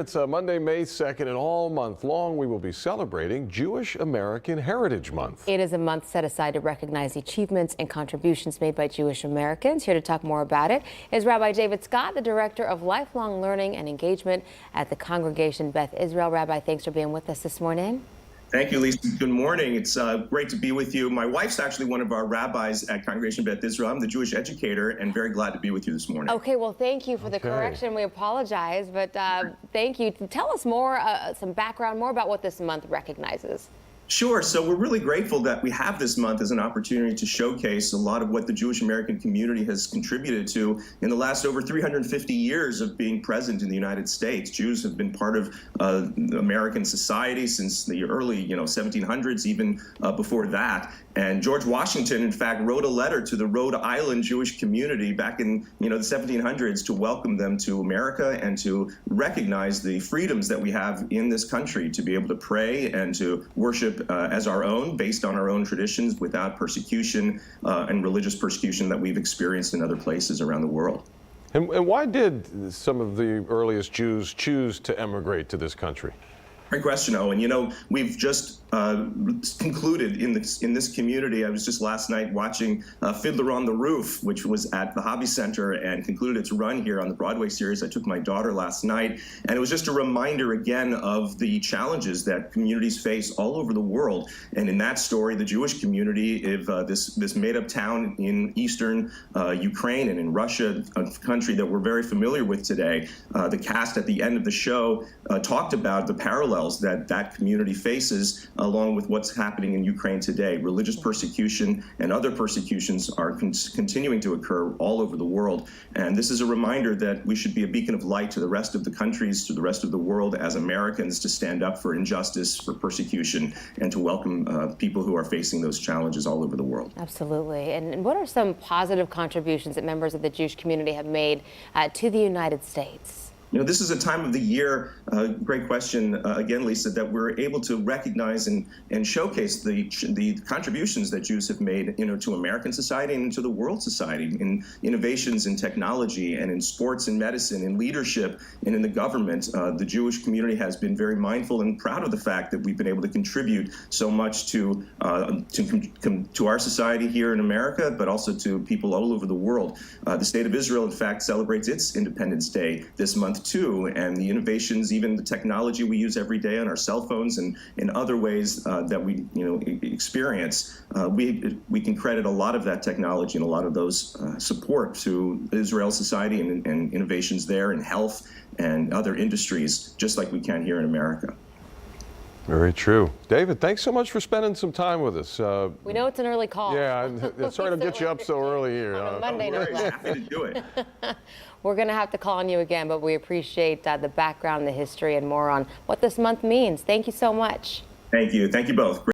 It's Monday, May 2nd, and all month long we will be celebrating Jewish American Heritage Month. It is a month set aside to recognize the achievements and contributions made by Jewish Americans. Here to talk more about it is Rabbi David Scott, the Director of Lifelong Learning and Engagement at the Congregation Beth Israel. Rabbi, thanks for being with us this morning. Thank you, Lisa. Good morning. It's great to be with you. My wife's actually one of our rabbis at Congregation Beth Israel. I'm the Jewish educator and very glad to be with you this morning. Okay, well, thank you for the correction. We apologize, but thank you. Tell us more, some background, more about what this month recognizes. Sure. So we're really grateful that we have this month as an opportunity to showcase a lot of what the Jewish American community has contributed to in the last over 350 years of being present in the United States. Jews have been part of American society since the early, 1700s, even before that. And George Washington, in fact, wrote a letter to the Rhode Island Jewish community back in, the 1700s to welcome them to America and to recognize the freedoms that we have in this country to be able to pray and to worship as our own, based on our own traditions, without persecution and religious persecution that we've experienced in other places around the world. And why did some of the earliest Jews choose to emigrate to this country? Great question, Owen. We've just concluded in this community. I was just last night watching Fiddler on the Roof, which was at the Hobby Center and concluded its run here on the Broadway series. I took my daughter last night, and it was just a reminder again of the challenges that communities face all over the world. And in that story, the Jewish community, if this made-up town in eastern Ukraine and in Russia, a country that we're very familiar with today, the cast at the end of the show talked about the parallels that community faces along with what's happening in Ukraine today. Religious persecution and other persecutions are continuing to occur all over the world. And this is a reminder that we should be a beacon of light to the rest of the countries, to the rest of the world as Americans, to stand up for injustice, for persecution, and to welcome people who are facing those challenges all over the world. Absolutely. And what are some positive contributions that members of the Jewish community have made to the United States? This is a time of the year, great question, again, Lisa, that we're able to recognize and showcase the contributions that Jews have made, to American society and to the world society in innovations in technology and in sports and medicine, in leadership and in the government. The Jewish community has been very mindful and proud of the fact that we've been able to contribute so much to our society here in America, but also to people all over the world. The state of Israel, in fact, celebrates its Independence Day this month too, and the innovations, even the technology we use every day on our cell phones and in other ways that we experience, we can credit a lot of that technology and a lot of those support to Israel society and innovations there in health and other industries, just like we can here in America. Very true. David, thanks so much for spending some time with us. We know it's an early call. Yeah, sorry to get you up so early here. On a Monday night. Happy to do it. We're going to have to call on you again, but we appreciate the background, the history, and more on what this month means. Thank you so much. Thank you. Thank you both.